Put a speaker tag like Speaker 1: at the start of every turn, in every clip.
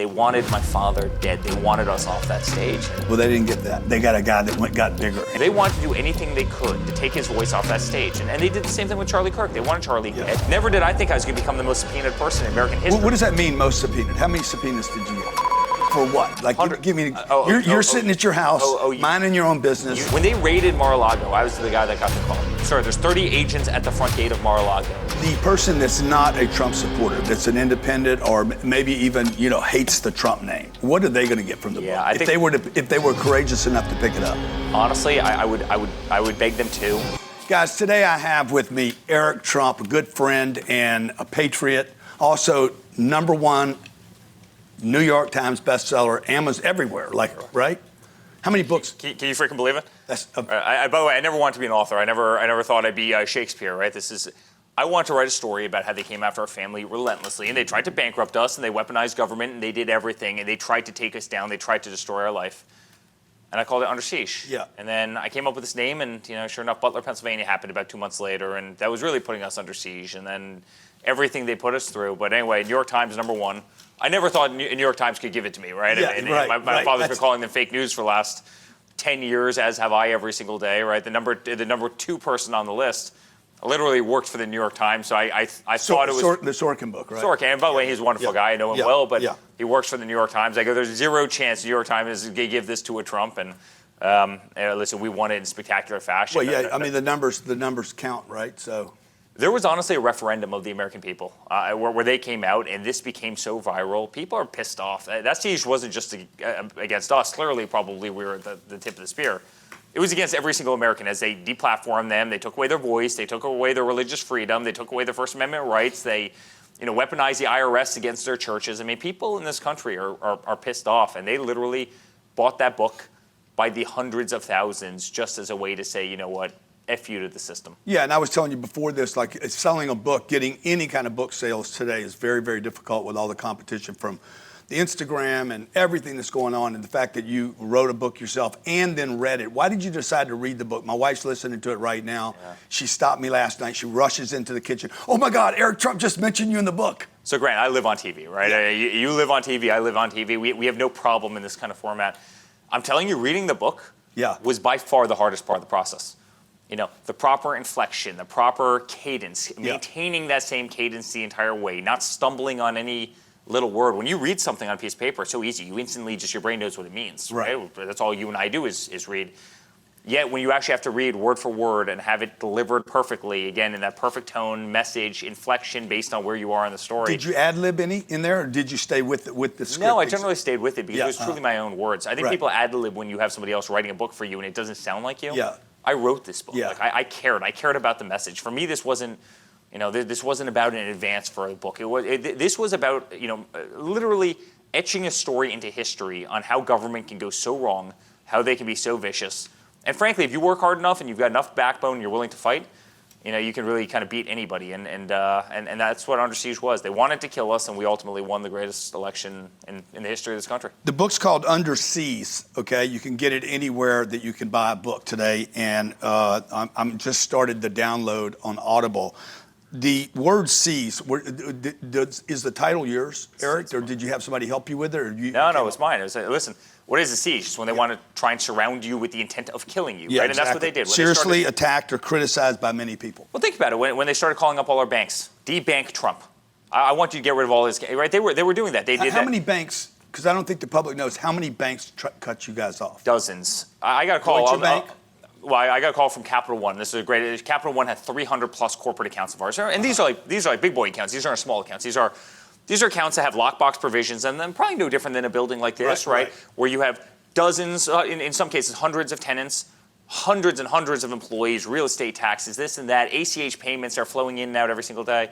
Speaker 1: They wanted my father dead. They wanted us off that stage.
Speaker 2: Well, they didn't get that. They got a guy that got bigger.
Speaker 1: They wanted to do anything they could to take his voice off that stage. And they did the same thing with Charlie Kirk. They wanted Charlie dead. Never did I think I was going to become the most subpoenaed person in American history.
Speaker 2: What does that mean, most subpoenaed? How many subpoenas did you get? For what? Like, give me. You're sitting at your house, minding your own business.
Speaker 1: When they raided Mar-a-Lago, I was the guy that got the call. Sorry, there's 30 agents at the front gate of Mar-a-Lago.
Speaker 2: The person that's not a Trump supporter, that's an independent, or maybe even hates the Trump name, what are they going to get from the book? If they were courageous enough to pick it up.
Speaker 1: Honestly, I would beg them to.
Speaker 2: Guys, today I have with me Eric Trump, a good friend and a patriot, also #1 New York Times bestseller, Amazon, everywhere, right? How many books?
Speaker 1: Can you freaking believe it?
Speaker 2: That's
Speaker 1: by the way, I never wanted to be an author. I never thought I'd be Shakespeare, right? I wanted to write a story about how they came after our family relentlessly, and they tried to bankrupt us, and they weaponized government, and they did everything, and they tried to take us down. They tried to destroy our life. And I called it Under Siege.
Speaker 2: Yeah.
Speaker 1: And then I came up with this name, and sure enough, Butler, Pennsylvania happened about 2 months later, and that was really putting us under siege. And then everything they put us through. But anyway, New York Times #1. I never thought New York Times could give it to me, right?
Speaker 2: Yeah,
Speaker 1: My father's been calling them fake news for the last 10 years, as have I every single day, right? The number 2 person on the list literally worked for the New York Times, so I thought it was
Speaker 2: the Sorkin book, right?
Speaker 1: Sorkin, and by the way, he's a wonderful guy. I know him well, but
Speaker 2: yeah.
Speaker 1: He works for the New York Times. I go, there's zero chance the New York Times is going to give this to a Trump, and listen, we won it in spectacular fashion.
Speaker 2: Well, yeah, I mean the numbers count, right? So.
Speaker 1: There was honestly a referendum of the American people where they came out, and this became so viral. People are pissed off. That siege wasn't just against us. Clearly, probably we were at the tip of the spear. It was against every single American as they deplatformed them. They took away their voice. They took away their religious freedom. They took away their First Amendment rights. They weaponized the IRS against their churches. I mean, people in this country are pissed off, and they literally bought that book by the hundreds of thousands just as a way to say, you know what, F you to the system.
Speaker 2: Yeah, and I was telling you before this, like selling a book, getting any kind of book sales today is very, very difficult with all the competition from the Instagram and everything that's going on, and the fact that you wrote a book yourself and then read it. Why did you decide to read the book? My wife's listening to it right now. Yeah. She stopped me last night. She rushes into the kitchen. Oh my God, Eric Trump just mentioned you in the book.
Speaker 1: So Grant, I live on TV, right? Yeah. You live on TV, I live on TV. We have no problem in this kind of format. I'm telling you, reading the book was by far the hardest part of the process. The proper inflection, the proper cadence, maintaining that same cadence the entire way, not stumbling on any little word. When you read something on a piece of paper, it's so easy. You instantly, your brain knows what it means, right? That's all you and I do is read. Yet when you actually have to read word for word and have it delivered perfectly, again, in that perfect tone, message, inflection based on where you are in the story.
Speaker 2: Did you ad-lib any in there, or did you stay with the script?
Speaker 1: No, I generally stayed with it because it was truly my own words. I think people ad-lib when you have somebody else writing a book for you and it doesn't sound like you.
Speaker 2: Yeah.
Speaker 1: I wrote this book.
Speaker 2: Yeah.
Speaker 1: Like I cared about the message. For me, this wasn't, this wasn't about an advance for a book. This was about, literally etching a story into history on how government can go so wrong, how they can be so vicious. And frankly, if you work hard enough and you've got enough backbone and you're willing to fight, you can really kind of beat anybody. And that's what Under Siege was. They wanted to kill us, and we ultimately won the greatest election in the history of this country.
Speaker 2: The book's called Under Siege, okay? You can get it anywhere that you can buy a book today. And I'm just started the download on Audible. The word siege, is the title yours, Eric, or did you have somebody help you with it? Or
Speaker 1: No, it's mine. Listen, what is a siege? It's when they want to try and surround you with the intent of killing you, right?
Speaker 2: Exactly.
Speaker 1: And that's what they did.
Speaker 2: Seriously attacked or criticized by many people.
Speaker 1: Well, think about it. When they started calling up all our banks, debank Trump. I want you to get rid of all this, right? They were doing that. They did that.
Speaker 2: How many banks, because I don't think the public knows, how many banks cut you guys off?
Speaker 1: Dozens. I got a call.
Speaker 2: Deutsche Bank?
Speaker 1: Well, I got a call from Capital One. This is great. Capital One had 300 plus corporate accounts of ours, and these are like big boy accounts. These aren't small accounts. These are accounts that have lockbox provisions, and then probably no different than a building like this, right? Where you have dozens, in some cases, hundreds of tenants, hundreds and hundreds of employees, real estate taxes, this and that. ACH payments are flowing in and out every single day,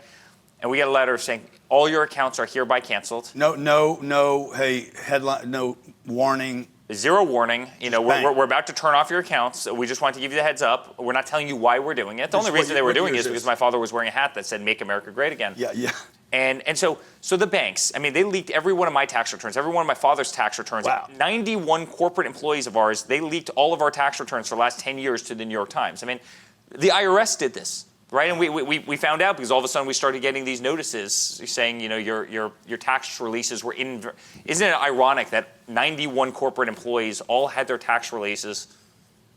Speaker 1: and we got a letter saying all your accounts are hereby canceled.
Speaker 2: No. Hey, headline. No warning.
Speaker 1: Zero warning. We're about to turn off your accounts. We just wanted to give you the heads up. We're not telling you why we're doing it. The only reason they were doing it is because my father was wearing a hat that said "Make America Great Again."
Speaker 2: Yeah.
Speaker 1: And so the banks, I mean, they leaked every one of my tax returns, every one of my father's tax returns.
Speaker 2: Wow.
Speaker 1: 91 corporate employees of ours, they leaked all of our tax returns for the last 10 years to the New York Times. I mean, the IRS did this. right? And we found out because all of a sudden we started getting these notices saying, your tax releases were in. Isn't it ironic that 91 corporate employees all had their tax releases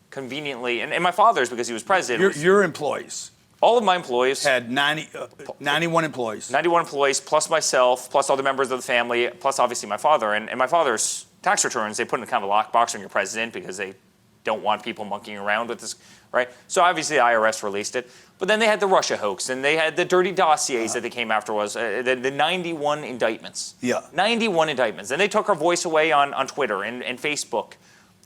Speaker 1: conveniently, and my father's because he was president.
Speaker 2: Your employees.
Speaker 1: All of my employees
Speaker 2: had 91 employees.
Speaker 1: 91 employees, plus myself, plus other members of the family, plus obviously my father. And my father's tax returns, they put in kind of a lockbox on your president because they don't want people monkeying around with this, right? So obviously the IRS released it. But then they had the Russia hoax, and they had the dirty dossiers that they came after was, the 91 indictments.
Speaker 2: Yeah.
Speaker 1: 91 indictments. And they took our voice away on Twitter and Facebook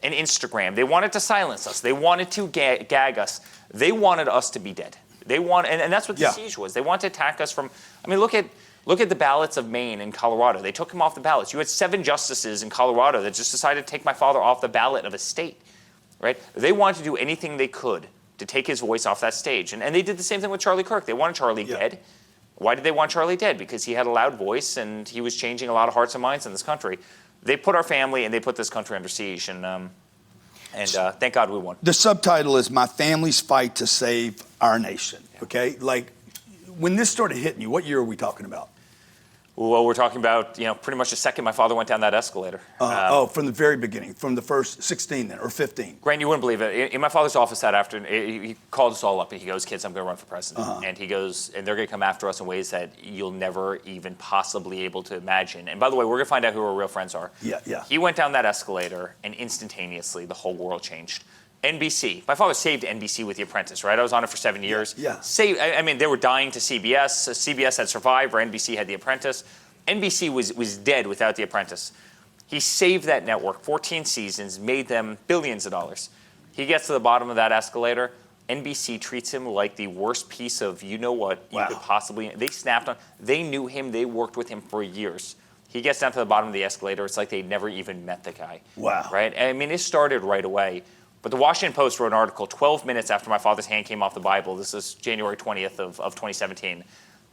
Speaker 1: and Instagram. They wanted to silence us. They wanted to gag us. They wanted us to be dead. They want, and that's what the siege was. They want to attack us from. I mean, look at the ballots of Maine and Colorado. They took him off the ballots. You had 7 justices in Colorado that just decided to take my father off the ballot of a state, right? They wanted to do anything they could to take his voice off that stage, and they did the same thing with Charlie Kirk. They wanted Charlie dead. Why did they want Charlie dead? Because he had a loud voice and he was changing a lot of hearts and minds in this country. They put our family and they put this country under siege, and thank God we won.
Speaker 2: The subtitle is "My Family's Fight to Save Our Nation." Okay, like when this started hitting you, what year are we talking about?
Speaker 1: Well, we're talking about pretty much the second my father went down that escalator.
Speaker 2: From the very beginning, from the first 16 then, or 15.
Speaker 1: Grant, you wouldn't believe it. In my father's office that afternoon, he called us all up and he goes, "Kids, I'm going to run for president." And he goes, and they're going to come after us in ways that you'll never even possibly able to imagine. And by the way, we're going to find out who our real friends are.
Speaker 2: Yeah.
Speaker 1: He went down that escalator, and instantaneously the whole world changed. NBC. My father saved NBC with The Apprentice, right? I was on it for 7 years.
Speaker 2: Yeah.
Speaker 1: I mean, they were dying to CBS. CBS had Survivor. NBC had The Apprentice. NBC was dead without The Apprentice. He saved that network, 14 seasons, made them billions of dollars. He gets to the bottom of that escalator. NBC treats him like the worst piece of you could possibly. They snapped on. They knew him. They worked with him for years. He gets down to the bottom of the escalator. It's like they'd never even met the guy.
Speaker 2: Wow.
Speaker 1: Right? I mean, it started right away. But the Washington Post wrote an article 12 minutes after my father's hand came off the Bible. This is January 20th of 2017.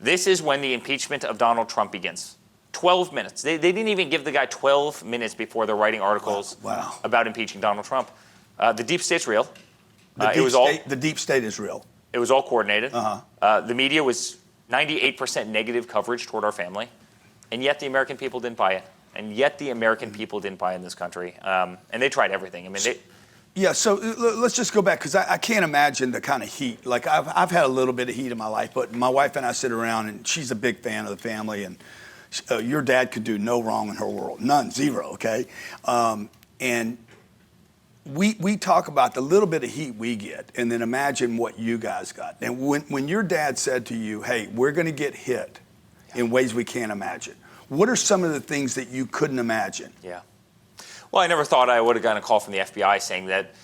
Speaker 1: This is when the impeachment of Donald Trump begins. 12 minutes. They didn't even give the guy 12 minutes before they're writing articles about impeaching Donald Trump. The deep state's real.
Speaker 2: The deep state is real.
Speaker 1: It was all coordinated. The media was 98% negative coverage toward our family. And yet the American people didn't buy it. And yet the American people didn't buy in this country. And they tried everything. I mean,
Speaker 2: so let's just go back, because I can't imagine the kind of heat. Like, I've had a little bit of heat in my life, but my wife and I sit around, and she's a big fan of the family, and your dad could do no wrong in her world. None, zero, okay? And we talk about the little bit of heat we get, and then imagine what you guys got. And when your dad said to you, "Hey, we're going to get hit in ways we can't imagine," what are some of the things that you couldn't imagine?
Speaker 1: Yeah. Well, I never thought I would have gotten a call from the FBI saying that,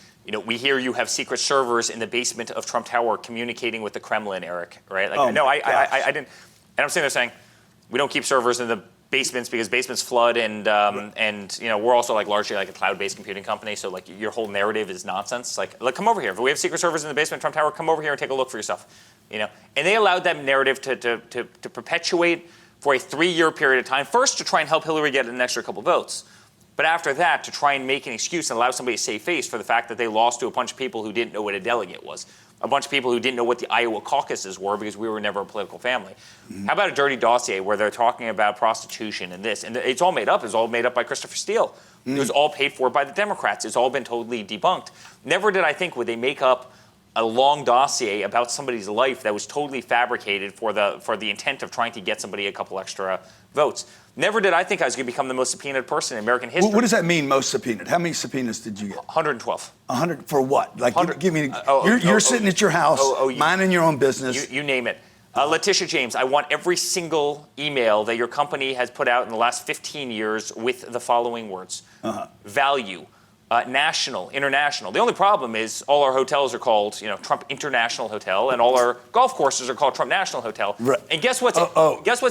Speaker 1: we hear you have secret servers in the basement of Trump Tower communicating with the Kremlin, Eric, right? Like, no, I didn't. And I'm sitting there saying, we don't keep servers in the basements because basements flood, and we're also largely a cloud-based computing company, so your whole narrative is nonsense. Like come over here. If we have secret servers in the basement of Trump Tower, come over here and take a look for yourself. And they allowed that narrative to perpetuate for a 3-year period of time. First, to try and help Hillary get an extra couple votes. But after that, to try and make an excuse and allow somebody to save face for the fact that they lost to a bunch of people who didn't know what a delegate was. A bunch of people who didn't know what the Iowa caucuses were because we were never a political family. How about a dirty dossier where they're talking about prostitution and this? And it's all made up. It's all made up by Christopher Steele. It was all paid for by the Democrats. It's all been totally debunked. Never did I think would they make up a long dossier about somebody's life that was totally fabricated for the intent of trying to get somebody a couple extra votes. Never did I think I was going to become the most subpoenaed person in American history.
Speaker 2: What does that mean, most subpoenaed? How many subpoenas did you get?
Speaker 1: 112.
Speaker 2: 100 for what? Give me. You're sitting at your house, minding your own business.
Speaker 1: You name it. Letitia James, I want every single email that your company has put out in the last 15 years with the following words. Value. National, international. The only problem is all our hotels are called, Trump International Hotel, and all our golf courses are called Trump National Hotel. Right. And guess what's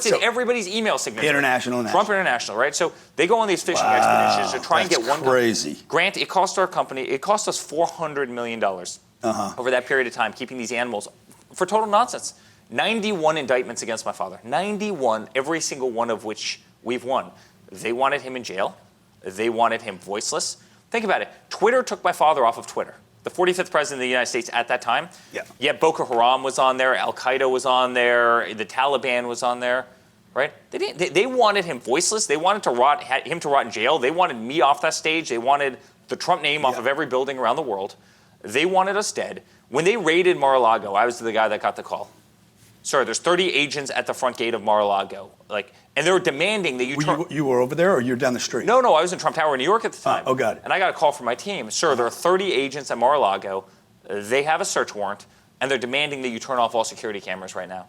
Speaker 1: in everybody's email signature?
Speaker 2: International.
Speaker 1: Trump International, right? So they go on these fishing expeditions to try and get one.
Speaker 2: Crazy.
Speaker 1: Grant, it cost our company. It cost us $400 million over that period of time, keeping these animals for total nonsense. 91 indictments against my father. 91, every single one of which we've won. They wanted him in jail. They wanted him voiceless. Think about it. Twitter took my father off of Twitter. the 45th president of the United States at that time.
Speaker 2: Yeah.
Speaker 1: Yet Boko Haram was on there, Al Qaeda was on there, the Taliban was on there, right? They wanted him voiceless. They wanted him to rot in jail. They wanted me off that stage. They wanted the Trump name off of every building around the world. They wanted us dead. When they raided Mar-a-Lago, I was the guy that got the call. Sir, there's 30 agents at the front gate of Mar-a-Lago. And they were demanding that
Speaker 2: you were over there, or you were down the street?
Speaker 1: No, I was in Trump Tower in New York at the time.
Speaker 2: Oh, got it.
Speaker 1: And I got a call from my team. Sir, there are 30 agents at Mar-a-Lago. They have a search warrant, and they're demanding that you turn off all security cameras right now.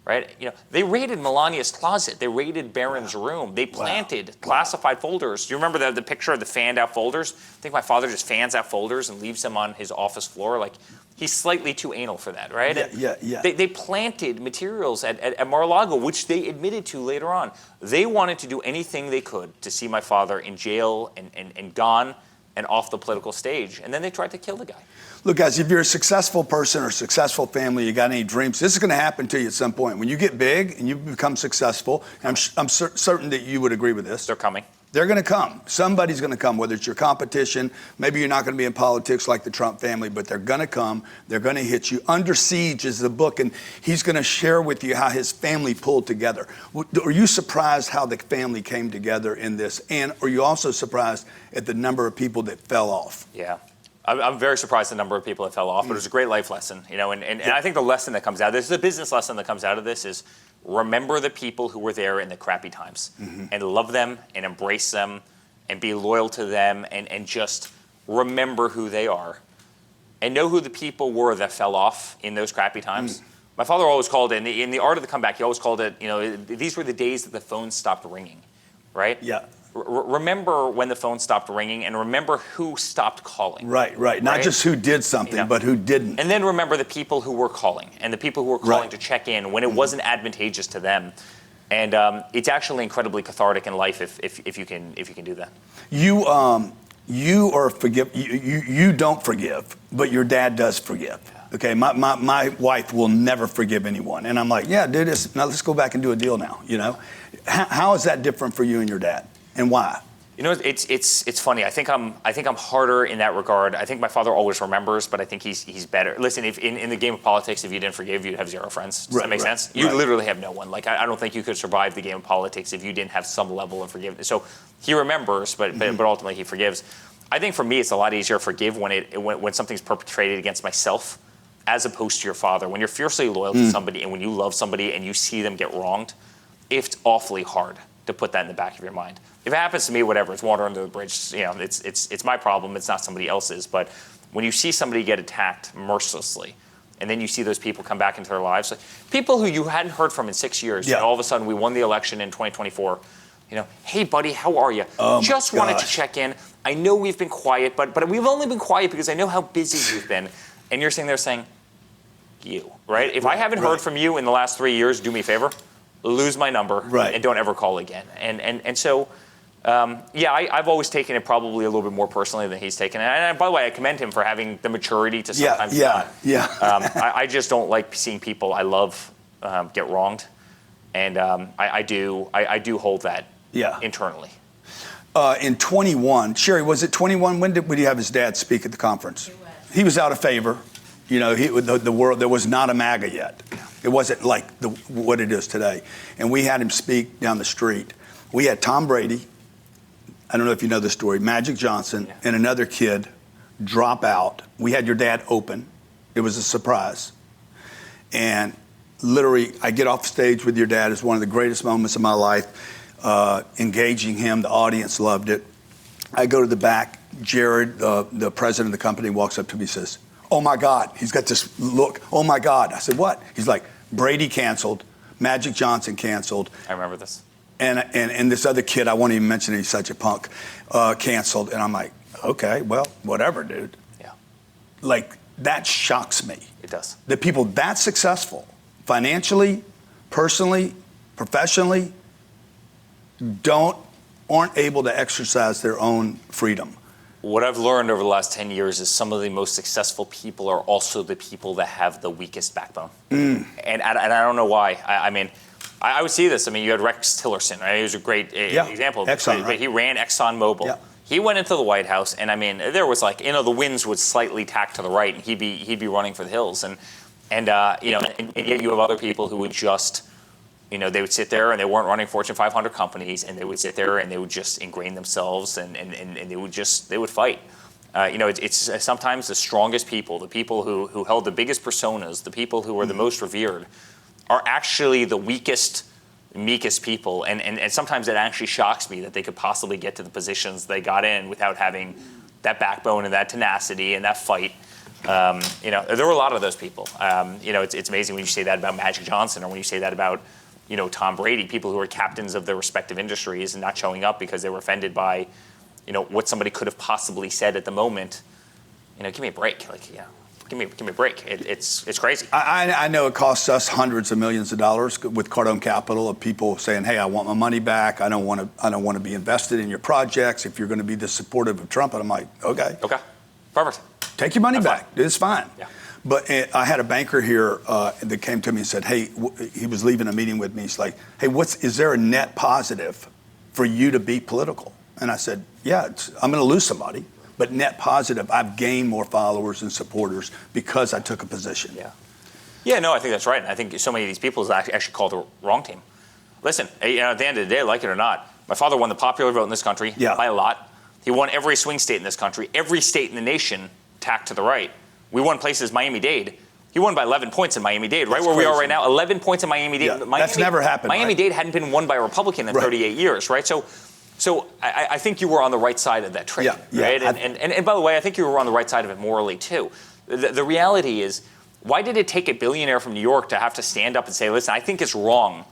Speaker 1: Right? They raided Melania's closet. They raided Barron's room. They planted classified folders. Do you remember the picture of the fanned out folders? I think my father just fans out folders and leaves them on his office floor. He's slightly too anal for that, right?
Speaker 2: Yeah.
Speaker 1: They planted materials at Mar-a-Lago, which they admitted to later on. They wanted to do anything they could to see my father in jail and gone and off the political stage. And then they tried to kill the guy.
Speaker 2: Look, guys, if you're a successful person or a successful family, you got any dreams, this is going to happen to you at some point. When you get big and you become successful, and I'm certain that you would agree with this.
Speaker 1: They're coming.
Speaker 2: They're going to come. Somebody's going to come, whether it's your competition. Maybe you're not going to be in politics like the Trump family, but they're going to come. They're going to hit you. Under Siege is the book, and he's going to share with you how his family pulled together. Are you surprised how the family came together in this? And are you also surprised at the number of people that fell off?
Speaker 1: Yeah. I'm very surprised the number of people that fell off, but it was a great life lesson, and I think the lesson that comes out of this, the business lesson that comes out of this is remember the people who were there in the crappy times and love them and embrace them and be loyal to them and just remember who they are and know who the people were that fell off in those crappy times. My father always called it, in the art of the comeback, he always called it, these were the days that the phone stopped ringing, right?
Speaker 2: Yeah.
Speaker 1: Remember when the phone stopped ringing and remember who stopped calling.
Speaker 2: Right. Not just who did something, but who didn't.
Speaker 1: And then remember the people who were calling and the people who were calling to check in when it wasn't advantageous to them. And it's actually incredibly cathartic in life if you can do that.
Speaker 2: You are you don't forgive, but your dad does forgive. Okay, my wife will never forgive anyone. And I'm like, yeah, dude, now let's go back and do a deal now, How is that different for you and your dad? And why?
Speaker 1: It's funny. I think I'm harder in that regard. I think my father always remembers, but I think he's better. Listen, if in the game of politics, if you didn't forgive, you'd have zero friends. Does that make sense? You literally have no one. I don't think you could survive the game of politics if you didn't have some level of forgiveness. So he remembers, but ultimately he forgives. I think for me, it's a lot easier to forgive when something's perpetrated against myself, as opposed to your father. When you're fiercely loyal to somebody and when you love somebody and you see them get wronged, it's awfully hard to put that in the back of your mind. If it happens to me, whatever, it's water under the bridge. It's my problem. It's not somebody else's. But when you see somebody get attacked mercilessly, and then you see those people come back into their lives, people who you hadn't heard from in 6 years, and all of a sudden we won the election in 2024. Hey buddy, how are you? Just wanted to check in. I know we've been quiet, but we've only been quiet because I know how busy you've been. And you're sitting there saying, you, right? If I haven't heard from you in the last 3 years, do me a favor. Lose my number and don't ever call again. And so, I've always taken it probably a little bit more personally than he's taken it. And by the way, I commend him for having the maturity to sometimes not. I just don't like seeing people I love get wronged, and I do hold that internally.
Speaker 2: In 21, Sherry, was it 21? When did you have his dad speak at the conference? He was out of favor. The world, there was not a MAGA yet. It wasn't like what it is today. And we had him speak down the street. We had Tom Brady, I don't know if you know the story, Magic Johnson, and another kid drop out. We had your dad open. It was a surprise. And literally, I get off stage with your dad. It's one of the greatest moments of my life, engaging him. The audience loved it. I go to the back. Jared, the president of the company, walks up to me and says, "Oh my God," he's got this look, "Oh my God." I said, "What?" He's like, "Brady canceled, Magic Johnson canceled."
Speaker 1: I remember this.
Speaker 2: And this other kid, I won't even mention it, he's such a punk, canceled. And I'm like, okay, well, whatever, dude.
Speaker 1: Yeah.
Speaker 2: Like, that shocks me.
Speaker 1: It does.
Speaker 2: That people that successful, financially, personally, professionally, aren't able to exercise their own freedom.
Speaker 1: What I've learned over the last 10 years is some of the most successful people are also the people that have the weakest backbone. And I don't know why. I would see this. I mean, you had Rex Tillerson, right? He was a great example.
Speaker 2: Exxon,
Speaker 1: but he ran ExxonMobil. He went into the White House, and I mean, there was like, the winds would slightly tack to the right, and he'd be running for the hills, and yet you have other people who would just, they would sit there and they weren't running Fortune 500 companies, and they would sit there and they would just ingrain themselves, and they would fight. It's sometimes the strongest people, the people who held the biggest personas, the people who were the most revered, are actually the weakest, meekest people, and sometimes it actually shocks me that they could possibly get to the positions they got in without having that backbone and that tenacity and that fight. There were a lot of those people. It's amazing when you say that about Magic Johnson, or when you say that about Tom Brady, people who are captains of their respective industries and not showing up because they were offended by what somebody could have possibly said at the moment. Give me a break. Give me a break. It's crazy.
Speaker 2: I know it costs us hundreds of millions of dollars with Cardone Capital, of people saying, "Hey, I want my money back. I don't want to be invested in your projects if you're going to be this supportive of Trump." And I'm like, okay,
Speaker 1: perfect.
Speaker 2: Take your money back. Fine. It's fine.
Speaker 1: Yeah.
Speaker 2: But I had a banker here that came to me and said, "Hey," he was leaving a meeting with me. He's like, "Hey, is there a net positive for you to be political?" And I said, "Yeah, I'm going to lose somebody. But net positive, I've gained more followers and supporters because I took a position."
Speaker 1: Yeah, no, I think that's right. And I think so many of these people actually called the wrong team. Listen, at the end of the day, like it or not, my father won the popular vote in this country by a lot. He won every swing state in this country. Every state in the nation tacked to the right. We won places Miami-Dade. He won by 11 points in Miami-Dade, right where we are right now. 11 points in Miami-Dade.
Speaker 2: Yeah, that's never happened.
Speaker 1: Miami-Dade hadn't been won by a Republican in 38 years, right? So I think you were on the right side of that trade, right? And by the way, I think you were on the right side of it morally too. The reality is, why did it take a billionaire from New York to have to stand up and say, "Listen, I think it's wrong.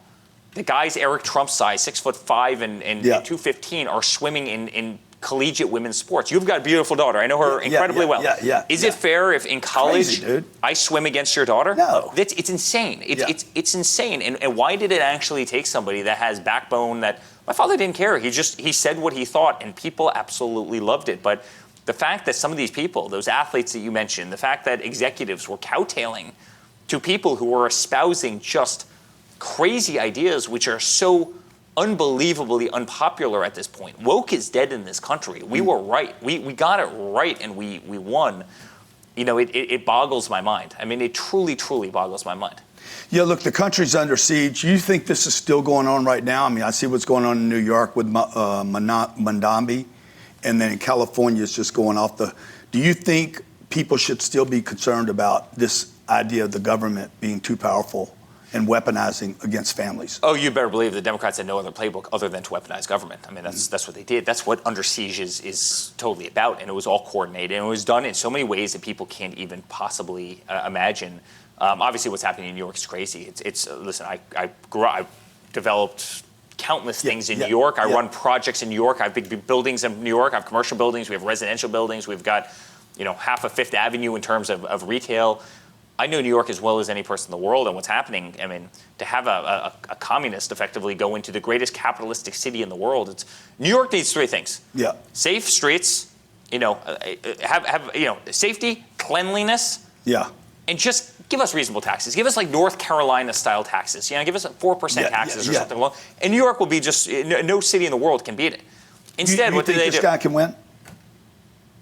Speaker 1: The guys Eric Trump's size, 6'5" and 215, are swimming in collegiate women's sports. You've got a beautiful daughter. I know her incredibly well. Is it fair if in college I swim against your daughter?
Speaker 2: No.
Speaker 1: It's insane. It's insane. And why did it actually take somebody that has backbone that... My father didn't care. He said what he thought, and people absolutely loved it. But the fact that some of these people, those athletes that you mentioned, the fact that executives were kowtailing to people who were espousing just crazy ideas which are so unbelievably unpopular at this point. Woke is dead in this country. We were right. We got it right, and we won. It boggles my mind. I mean, it truly, truly boggles my mind.
Speaker 2: Yeah, look, the country's under siege. You think this is still going on right now? I mean, I see what's going on in New York with Mandambi, and then in California it's just going off the... Do you think people should still be concerned about this idea of the government being too powerful and weaponizing against families?
Speaker 1: Oh, you better believe the Democrats had no other playbook other than to weaponize government. I mean, that's what they did. That's what Under Siege is totally about, and it was all coordinated, and it was done in so many ways that people can't even possibly imagine. Obviously, what's happening in New York is crazy. Listen, I grew up, I developed countless things in New York. I run projects in New York. I have big buildings in New York. I have commercial buildings. We have residential buildings. We've got, half of Fifth Avenue in terms of retail. I know New York as well as any person in the world, and what's happening. I mean, to have a communist effectively go into the greatest capitalistic city in the world, New York needs three things.
Speaker 2: Yeah.
Speaker 1: Safe streets, safety, cleanliness.
Speaker 2: Yeah.
Speaker 1: And just give us reasonable taxes. Give us like North Carolina-style taxes. Give us 4% taxes or something. And New York will be just, no city in the world can beat it. Instead, what do they do?
Speaker 2: You think this guy can win?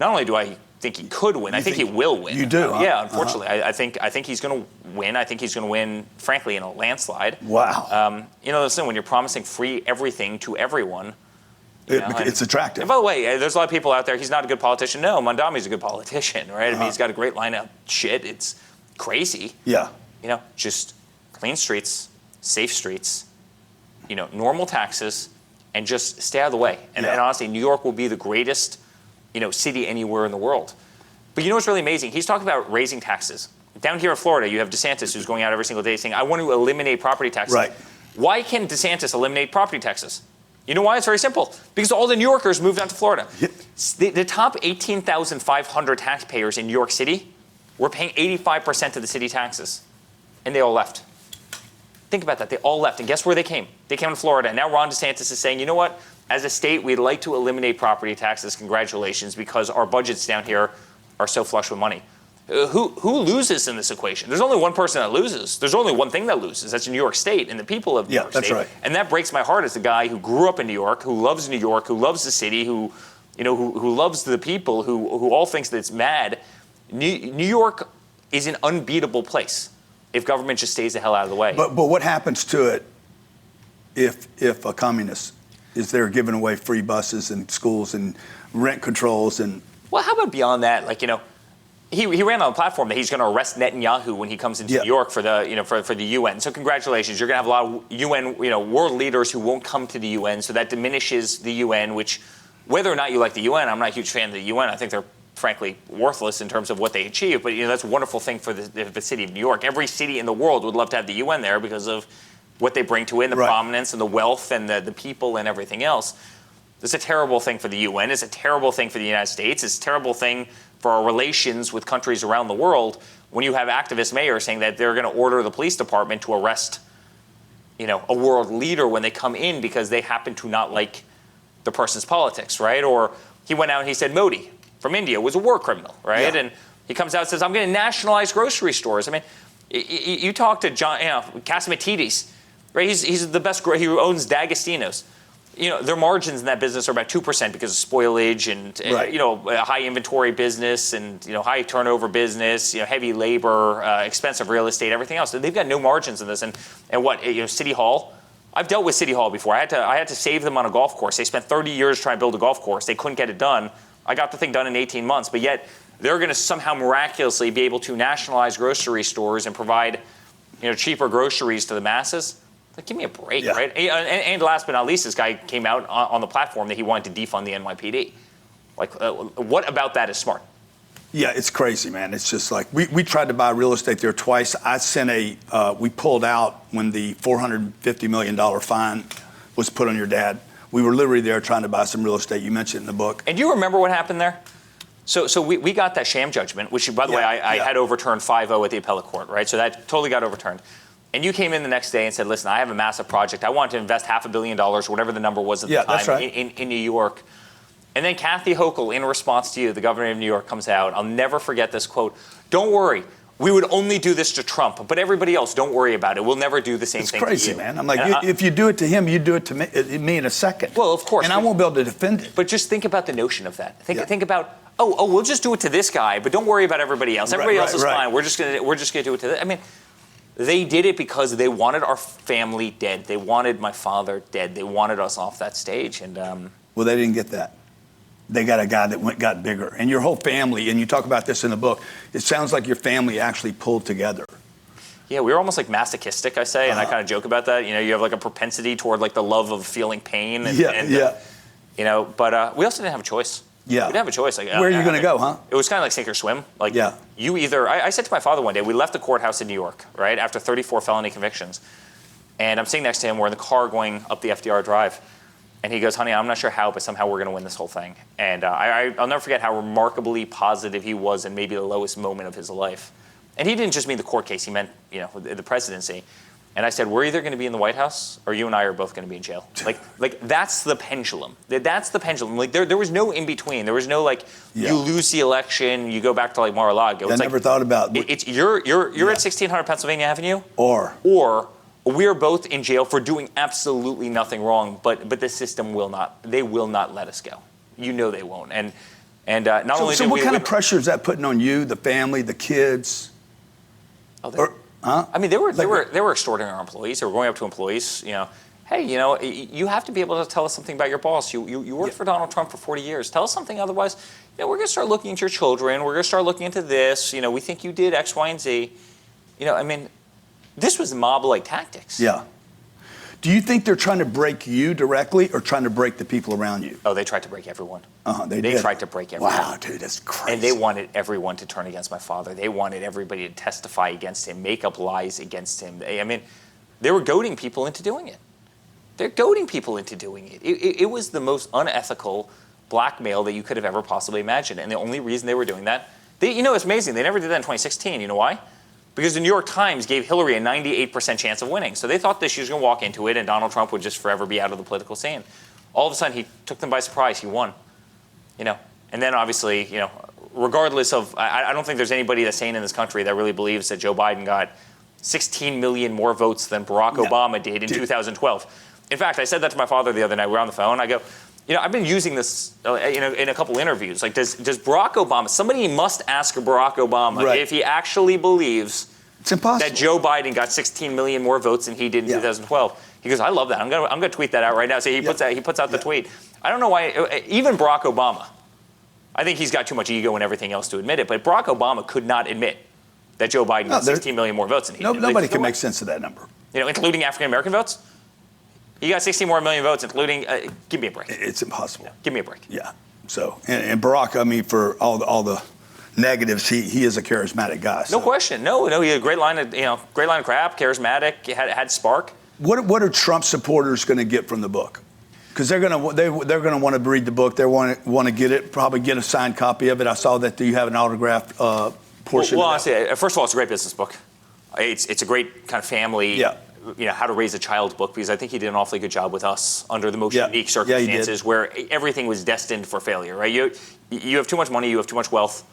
Speaker 1: Not only do I think he could win, I think he will win.
Speaker 2: You do?
Speaker 1: Yeah, unfortunately. I think he's going to win. I think he's going to win, frankly, in a landslide.
Speaker 2: Wow.
Speaker 1: Listen, when you're promising free everything to everyone,
Speaker 2: it's attractive.
Speaker 1: And by the way, there's a lot of people out there, he's not a good politician. No, Mandami's a good politician, right? I mean, he's got a great lineup. Shit, it's crazy.
Speaker 2: Yeah.
Speaker 1: Just clean streets, safe streets, normal taxes, and just stay out of the way. And honestly, New York will be the greatest, city anywhere in the world. But what's really amazing? He's talking about raising taxes. Down here in Florida, you have DeSantis who's going out every single day saying, "I want to eliminate property taxes."
Speaker 2: Right.
Speaker 1: Why can DeSantis eliminate property taxes? You know why? It's very simple. Because all the New Yorkers moved down to Florida. Yeah. The top 18,500 taxpayers in New York City were paying 85% of the city taxes. And they all left. Think about that. They all left. And guess where they came? They came to Florida. And now Ron DeSantis is saying, you know what? As a state, we'd like to eliminate property taxes. Congratulations, because our budgets down here are so flush with money. Who loses in this equation? There's only one person that loses. There's only one thing that loses. That's New York State and the people of New York State.
Speaker 2: That's right.
Speaker 1: And that breaks my heart as a guy who grew up in New York, who loves New York, who loves the city, who who loves the people, who all thinks that it's mad. New York is an unbeatable place if government just stays the hell out of the way.
Speaker 2: But what happens to it if a communist is there giving away free buses and schools and rent controls and?
Speaker 1: Well, how about beyond that? Like, he ran on a platform that he's going to arrest Netanyahu when he comes into New York for the for the UN. So congratulations, you're going to have a lot of UN world leaders who won't come to the UN. So that diminishes the UN. Which, whether or not you like the UN, I'm not a huge fan of the UN. I think they're frankly worthless in terms of what they achieve. But that's a wonderful thing for the city of New York. Every city in the world would love to have the UN there because of what they bring to it, the prominence and the wealth and the people and everything else. It's a terrible thing for the UN. It's a terrible thing for the United States. It's a terrible thing for our relations with countries around the world when you have activist mayors saying that they're going to order the police department to arrest, a world leader when they come in because they happen to not like the person's politics, right? Or he went out and he said Modi from India was a war criminal, right? And he comes out and says, I'm going to nationalize grocery stores. I mean, you talk to John, Catsimatidis, right? He's the best. He owns D'Agostino's. Their margins in that business are about 2% because of spoilage and a high inventory business and high turnover business, heavy labor, expensive real estate, everything else. So they've got no margins in this. And what City Hall? I've dealt with City Hall before. I had to save them on a golf course. They spent 30 years trying to build a golf course. They couldn't get it done. I got the thing done in 18 months, but yet they're going to somehow miraculously be able to nationalize grocery stores and provide cheaper groceries to the masses. Like, give me a break, right? And last but not least, this guy came out on the platform that he wanted to defund the NYPD. Like, what about that is smart?
Speaker 2: Yeah, it's crazy, man. It's just like, we tried to buy real estate there twice. I sent we pulled out when the $450 million fine was put on your dad. We were literally there trying to buy some real estate. You mentioned it in the book.
Speaker 1: And do you remember what happened there? So we got that sham judgment, which, by the way, I had overturned 5-0 at the appellate court, right? So that totally got overturned. And you came in the next day and said, listen, I have a massive project. I want to invest $500 million, whatever the number was at the time,
Speaker 2: that's right.
Speaker 1: in New York. And then Kathy Hochul, in response to you, the governor of New York, comes out. I'll never forget this quote. Don't worry. We would only do this to Trump, but everybody else, don't worry about it. We'll never do the same thing to you.
Speaker 2: It's crazy, man. I'm like, if you do it to him, you do it to me in a second.
Speaker 1: Well, of course.
Speaker 2: And I won't be able to defend it.
Speaker 1: But just think about the notion of that. Think about, we'll just do it to this guy, but don't worry about everybody else. Everybody else is fine. We're just gonna do it to this. I mean, they did it because they wanted our family dead. They wanted my father dead. They wanted us off that stage. And
Speaker 2: well, they didn't get that. They got a guy that got bigger. And your whole family, and you talk about this in the book, it sounds like your family actually pulled together.
Speaker 1: Yeah, we were almost like masochistic, I say, and I kind of joke about that. You have like a propensity toward like the love of feeling pain. But we also didn't have a choice.
Speaker 2: Yeah.
Speaker 1: We didn't have a choice. Like,
Speaker 2: where are you going to go, huh?
Speaker 1: It was kind of like sink or swim. Like, you either, I said to my father one day, we left the courthouse in New York, right, after 34 felony convictions. And I'm sitting next to him, we're in the car going up the FDR Drive. And he goes, honey, I'm not sure how, but somehow we're going to win this whole thing. And I'll never forget how remarkably positive he was in maybe the lowest moment of his life. And he didn't just mean the court case, he meant, the presidency. And I said, we're either going to be in the White House or you and I are both going to be in jail. Like that's the pendulum. That's the pendulum. Like there was no in between. There was no you lose the election, you go back to like Mar-a-Lago.
Speaker 2: I never thought about it.
Speaker 1: It's you're at 1600 Pennsylvania Avenue,
Speaker 2: or
Speaker 1: we're both in jail for doing absolutely nothing wrong. But the system will not. They will not let us go. They won't. And not only.
Speaker 2: So what kind of pressure is that putting on you, the family, the kids?
Speaker 1: I mean, they were extorting our employees. They were going up to employees, hey, you have to be able to tell us something about your boss. You worked for Donald Trump for 40 years. Tell us something, otherwise, we're going to start looking into your children. We're going to start looking into this. We think you did X, Y, and Z. I mean, this was mob-like tactics.
Speaker 2: Yeah. Do you think they're trying to break you directly or trying to break the people around you?
Speaker 1: Oh, they tried to break everyone.
Speaker 2: They
Speaker 1: tried to break everyone.
Speaker 2: Wow, dude, that's crazy.
Speaker 1: And they wanted everyone to turn against my father. They wanted everybody to testify against him, make up lies against him. They were goading people into doing it. They're goading people into doing it. It was the most unethical blackmail that you could have ever possibly imagined. And the only reason they were doing that, it's amazing. They never did that in 2016. You know why? Because the New York Times gave Hillary a 98% chance of winning. So they thought that she was going to walk into it and Donald Trump would just forever be out of the political scene. All of a sudden, he took them by surprise. He won. And then obviously, regardless of, I don't think there's anybody that's sane in this country that really believes that Joe Biden got 16 million more votes than Barack Obama did in 2012. In fact, I said that to my father the other night. We were on the phone. I go, I've been using this, in a couple interviews. Like, does Barack Obama? Somebody must ask Barack Obama if he actually believes
Speaker 2: it's impossible
Speaker 1: that Joe Biden got 16 million more votes than he did in 2012. He goes, I love that. I'm gonna tweet that out right now. So he puts out the tweet. I don't know why. Even Barack Obama, I think he's got too much ego and everything else to admit it. But Barack Obama could not admit that Joe Biden got 16 million more votes than he did.
Speaker 2: Nobody can make sense of that number.
Speaker 1: Including African American votes. He got 16 more million votes, including. Give me a break.
Speaker 2: It's impossible.
Speaker 1: Yeah, give me a break.
Speaker 2: Yeah. So and Barack, I mean, for all the negatives, he is a charismatic guy. So.
Speaker 1: No question. No, he had a great line of crap, charismatic, had spark.
Speaker 2: What are Trump supporters going to get from the book? Because they're going to want to read the book. They want to get it, probably get a signed copy of it. I saw that you have an autographed portion.
Speaker 1: Well, honestly, first of all, it's a great business book. It's a great kind of family.
Speaker 2: Yeah.
Speaker 1: How to raise a child book, because I think he did an awfully good job with us under the most unique circumstances where everything was destined for failure, right? You have too much money, you have too much wealth.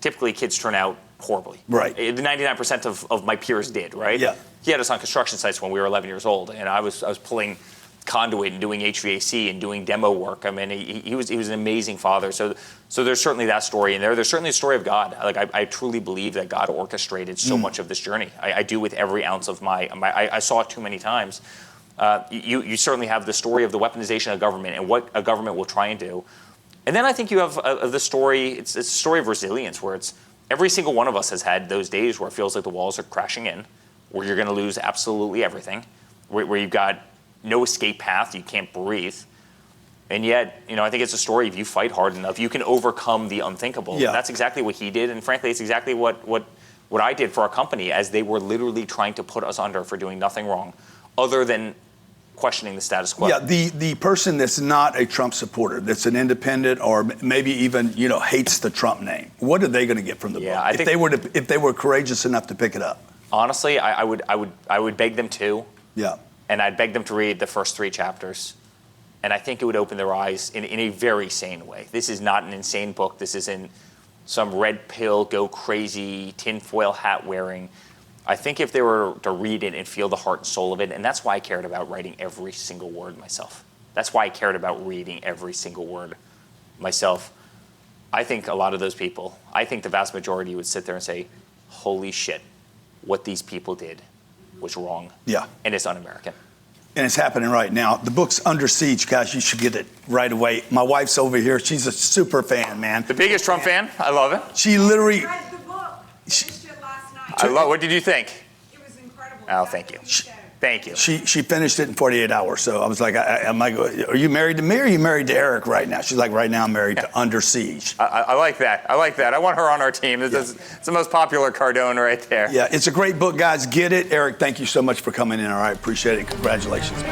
Speaker 1: Typically kids turn out horribly.
Speaker 2: Right.
Speaker 1: The 99% of my peers did, right?
Speaker 2: Yeah.
Speaker 1: He had us on construction sites when we were 11 years old, and I was pulling conduit and doing HVAC and doing demo work. I mean, he was an amazing father. So there's certainly that story in there. There's certainly a story of God. Like I truly believe that God orchestrated so much of this journey. I do with every ounce of I saw it too many times. You certainly have the story of the weaponization of government and what a government will try and do. And then I think you have the story. It's a story of resilience, where it's every single one of us has had those days where it feels like the walls are crashing in, where you're going to lose absolutely everything, where you've got no escape path, you can't breathe. And yet, I think it's a story, if you fight hard enough, you can overcome the unthinkable.
Speaker 2: Yeah.
Speaker 1: That's exactly what he did, and frankly, it's exactly what I did for our company, as they were literally trying to put us under for doing nothing wrong, other than questioning the status quo.
Speaker 2: Yeah, the person that's not a Trump supporter, that's an independent, or maybe even hates the Trump name, what are they going to get from the book? If they were courageous enough to pick it up?
Speaker 1: Honestly, I would beg them to.
Speaker 2: Yeah.
Speaker 1: And I'd beg them to read the first 3 chapters. And I think it would open their eyes in a very sane way. This is not an insane book. This isn't some red pill, go crazy, tinfoil hat wearing. I think if they were to read it and feel the heart and soul of it, and that's why I cared about writing every single word myself. That's why I cared about reading every single word myself. I think a lot of those people, I think the vast majority would sit there and say, holy shit, what these people did was wrong.
Speaker 2: Yeah.
Speaker 1: And it's un-American.
Speaker 2: And it's happening right now. The book's Under Siege, guys. You should get it right away. My wife's over here. She's a super fan, man.
Speaker 1: The biggest Trump fan. I love it.
Speaker 2: She literally...
Speaker 3: I read the book. Finished it last night.
Speaker 1: I love. What did you think?
Speaker 3: It was incredible.
Speaker 1: Oh, thank you. Thank you.
Speaker 2: She finished it in 48 hours. So I was like, are you married to me or are you married to Eric right now? She's like, right now I'm married to Under Siege.
Speaker 1: I like that. I like that. I want her on our team. It's the most popular Cardone right there.
Speaker 2: Yeah, it's a great book, guys. Get it. Eric, thank you so much for coming in. All right, appreciate it. Congratulations.